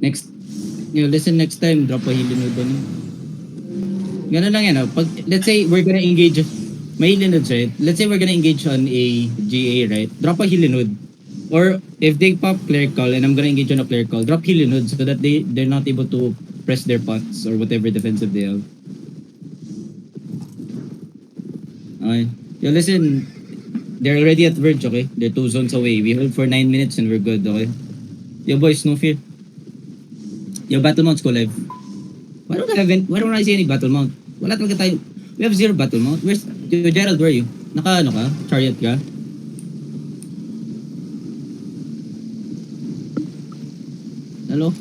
Next, listen next time, drop a hilinod doon. Ganun lang yan. Pag, let's say we're gonna engage, may hilinod siya. Let's say we're gonna engage on a GA, right? Drop a hilinod. Or if they pop clerical and I'm gonna engage on a clerical, drop hilinod so that they're not able to press their pots or whatever defensive they have. Okay. Yo, listen, they're already at verge, okay? They're 2 zones away. We hold for 9 minutes and we're good, okay? Yo, boys, no fear. Yo, battle mounts go live. Why don't I see any battle mount? Wala talaga tayo. We have 0 battle mount. Where's yo, Gerald, where are you? Ano ka? Chariot ka? Hello?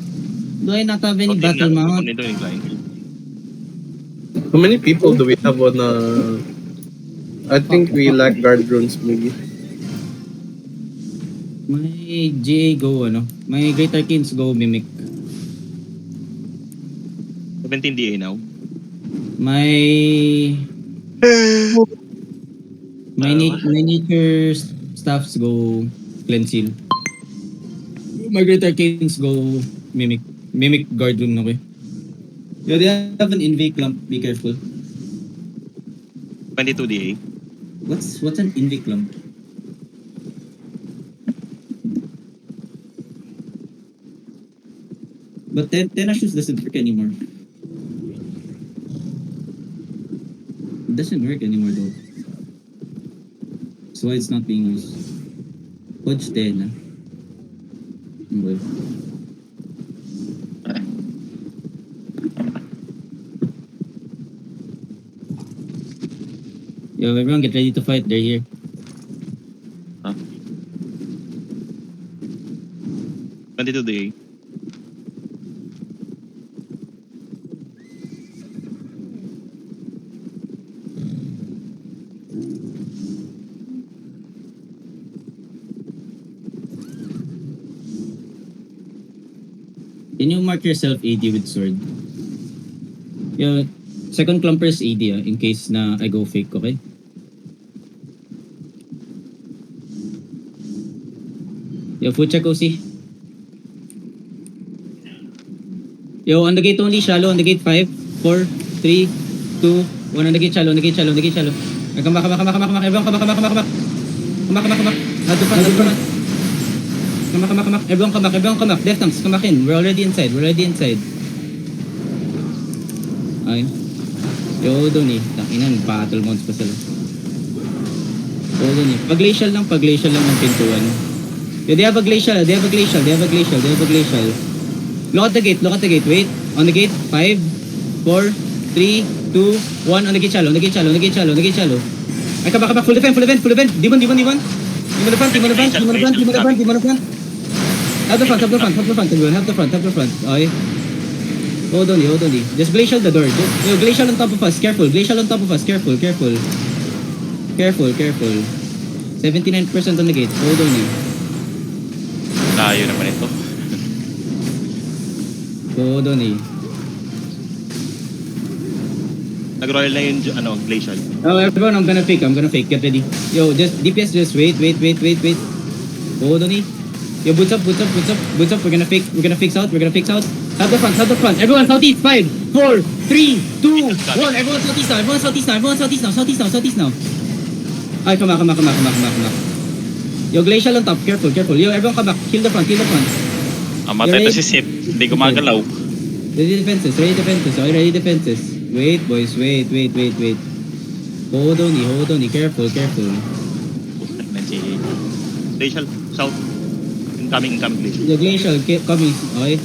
Do I not have any battle mount? How many people do we have on I think we lack guard drones maybe. My GA go, My Great Arcanes go Mimic. 17 DA now. My nature staffs go Cleanseal. My Great Arcanes go Mimic. Mimic guard room, okay? Yo, they have an Invae clump. Be careful. 22 DA. What's an Invae clump? But Tenashoes doesn't work anymore. It doesn't work anymore though. That's why it's not being used. Hodge Tena. Okay. Yo, everyone get ready to fight. They're here. Huh? 22 DA. Can you mark yourself AD with sword? Yo, second clumper's AD in case na I go fake, okay? Yo, food check OC. Yo, on the gate only, shallow, on the gate 5, 4, 3, 2, 1, on the gate shallow, on the gate shallow, on the gate shallow. Come back, everyone come back. Have the front. Come back. Everyone come back. Left tanks, come back in. We're already inside. Ay. Yo, doon eh. Takinan, battle mounts pa sila. Yo, doon eh. Pag-glacial lang ng pintuan. Yo, they have a glacial. Look at the gate. Wait. On the gate. 5, 4, 3, 2, 1. On the gate shallow. Ay, come back. Full event. Demon. Demon the front. Have the front. Everyone. Have the front. Okay. Hold on. Just glacial the door. Yo, glacial on top of us. Careful. Careful. 79% on the gate. Hold on. Layo naman ito. Hold on. Nag-royal na yung glacial. Oh, everyone, I'm gonna fake. Get ready. Yo, just DPS, just wait. Hold on. Yo, boots up. We're gonna fix out. Have the front. Everyone southeast. 5, 4, 3, 2, 1. Everyone southeast now. Ay, come back. Yo, glacial on top. Careful. Yo, everyone come back. Kill the front. Amatay to si Sip. Hindi gumagalaw. Ready defenses. Wait, boys. Wait. Hold on. Careful. Glacial, south. Incoming glacial. The glacial coming. Okay.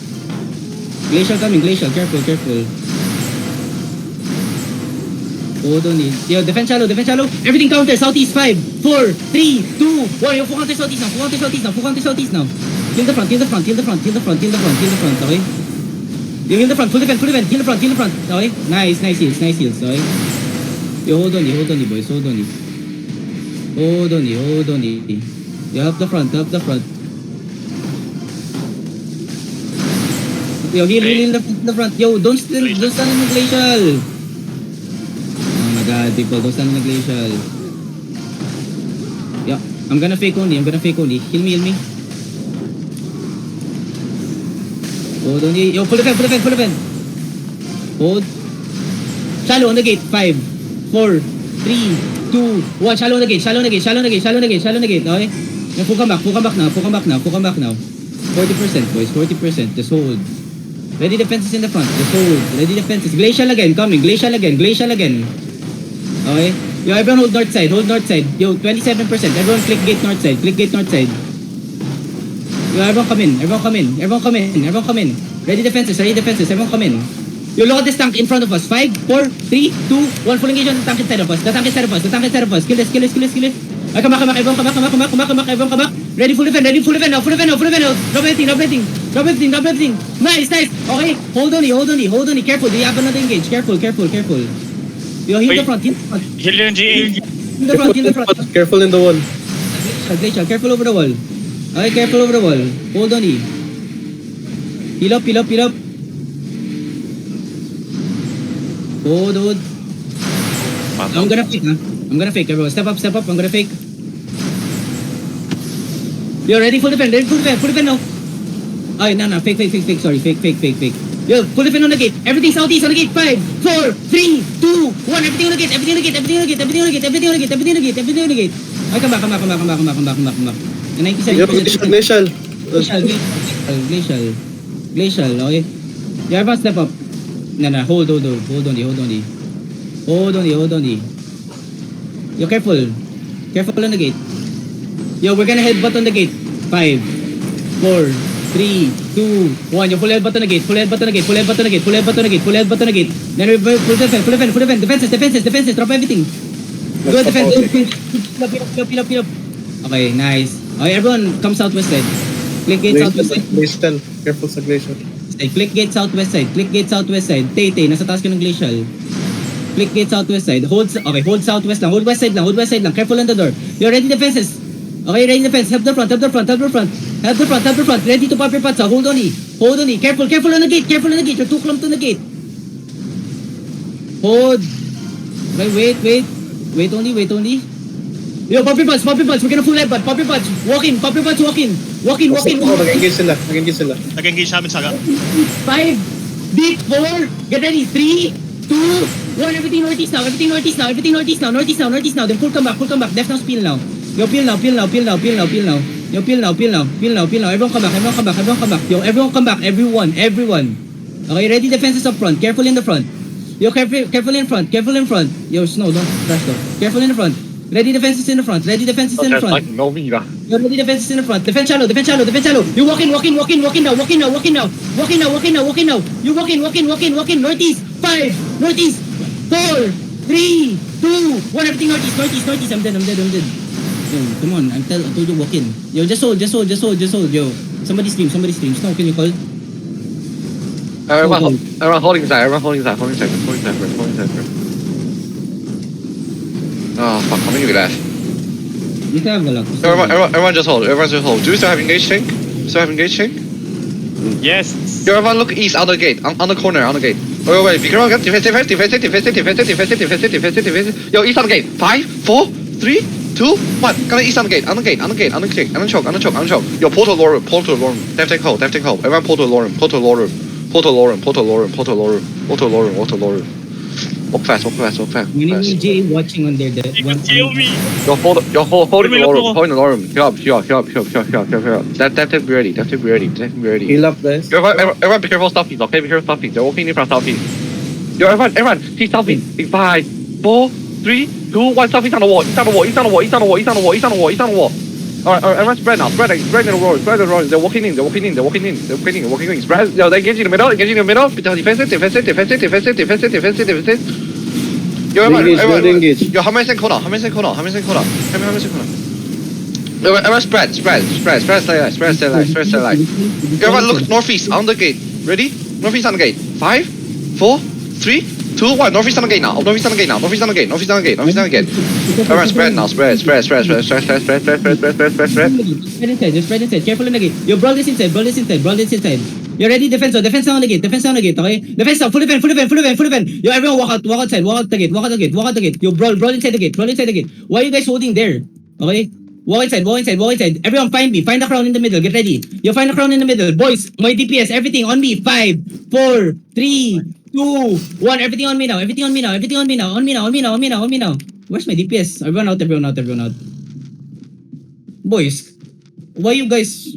Glacial coming. Careful. Hold on. Yo, defense shallow. Everything counter. Southeast. 5, 4, 3, 2, 1. Yo, full counter southeast now. Kill the front. Okay? Yo, heal the front. Full event. Heal the front. Okay? Nice heals. Okay? Yo, hold on, boys. Hold on. You have the front. Yo, heal the front. Yo, don't stand in the glacial. Oh my god, people, don't stand in the glacial. Yeah, I'm gonna fake only. Heal me. Hold on. Yo, full defend. Hold. Shallow on the gate. 5, 4, 3, 2, 1. Shallow on the gate. Okay? Now, full come back now. 40%, boys. 40%. Just hold. Ready defenses in the front. Just hold. Ready defenses. Glacial again. Coming. Glacial again. Okay? Yo, everyone hold north side. Yo, 27%. Everyone click gate north side. Yo, everyone come in. Ready defenses. Everyone come in. Yo, look at this tank in front of us. 5, 4, 3, 2, 1. Full engage on the tank inside of us. The tank inside of us. Kill this. Ay, come back. Everyone come back. Ready, full defend now. Drop everything. Nice. Okay, hold on. Careful, do you have another engage? Careful. Yo, hit the front. Heal yung GA. In the front. Careful in the wall. Glacial, careful over the wall. Okay, careful over the wall. Hold on, Heal up. Hold. I'm gonna fake, everyone. Step up. I'm gonna fake. You're ready, full defend now. Ay, no. Fake. Sorry, fake. Yo, full defend on the gate. Everything southeast on the gate. 5, 4, 3, 2, 1. Everything on the gate. Ay, come back. 97%. Yo, glacial. Glacial, okay? You have a step up. No, hold on. Yo, careful on the gate. Yo, we're gonna headbutt on the gate. 5, 4, 3, 2, 1. Yo, full headbutt on the gate. Then we full defend. Defenses. Drop everything. Go defense. Peel up. Okay, nice. Okay, everyone come southwest side. Click gate southwest side. Glacial. Careful sa glacial. Click gate southwest side. Tay, nasa taas ka ng glacial. Click gate southwest side. Hold southwest lang. Hold west side lang. Careful on the door. You're ready defenses. Okay, ready defense. Help the front. Ready to pop your pots. Hold on. Careful on the gate. You're too clumped on the gate. Hold. Okay, wait only. Yo, pop your pots. We're gonna full headbutt. Pop your pots. Walk in. Mag-engage sila. Nag-engage namin sa 5, deep, 4, get ready, 3, 2, 1, everything northeast now. Then full come back. Left now, peel now. Yo, peel now. Yo, peel now. Everyone come back. Yo, everyone come back. Everyone. Okay, ready defenses up front. Careful in the front. Yo, careful in front. Yo, Snow, don't rush though. Careful in the front. Ready defenses in the front. Yo, ready defenses in the front. Defend shallow. You walk in now. You walk in. Northeast. 5, northeast. 4, 3, 2, 1. Everything northeast. I'm dead. Yo, come on. I told you walk in. Yo, just hold. Yo, somebody stream. Snow, can you call? Everyone holding side first. Oh fuck, how many we left? You can have the luck. Everyone just hold. Do we still have engage tank? Yes. Yo, everyone look east, on the gate, on the corner, on the gate. Wait, be careful, defense. Yo, east on the gate. 5, 4, 3, 2, 1. Gonna east on the gate, on the choke. Yo, pull to lower room. Death tank hold. Everyone pull to lower room. Walk fast. We need Jay watching on there. You can kill me. Yo, hold in the lower room. Heal up. Death be ready. Heal up, guys. Yo, everyone be careful southeast, okay? They're walking in from southeast. Yo, everyone, see southeast. In 5, 4, 3, 2, 1. Southeast on the wall. East on the wall. Alright, everyone spread now. Spread in the road. They're walking in. Spread. Yo, they engage in the middle. Defensive. Yo, everyone. Engage. Yo, how many second corner? Yo, everyone spread. Stay alive. Yo, everyone look northeast on the gate. Ready? Northeast on the gate. 5, 4, 3, 2, 1. Northeast on the gate now. Everyone spread now. Spread. Just spread inside. Careful in the gate. Yo, brawl this inside. You're ready, defense on the gate, okay? Defense down, full defend. Yo, everyone walk out the gate. Yo, brawl inside the gate. Why are you guys holding there? Okay? Walk inside, walk inside, walk inside. Everyone find me. Find the crown in the middle. Get ready. You find the crown in the middle. Boys, my DPS, everything on me. 5, 4, 3, 2, 1. Everything on me now. Everything on me now. Everything on me now. On me now. On me now. On me now. On me now. Where's my DPS? Everyone out, everyone out, everyone out. Boys, why you guys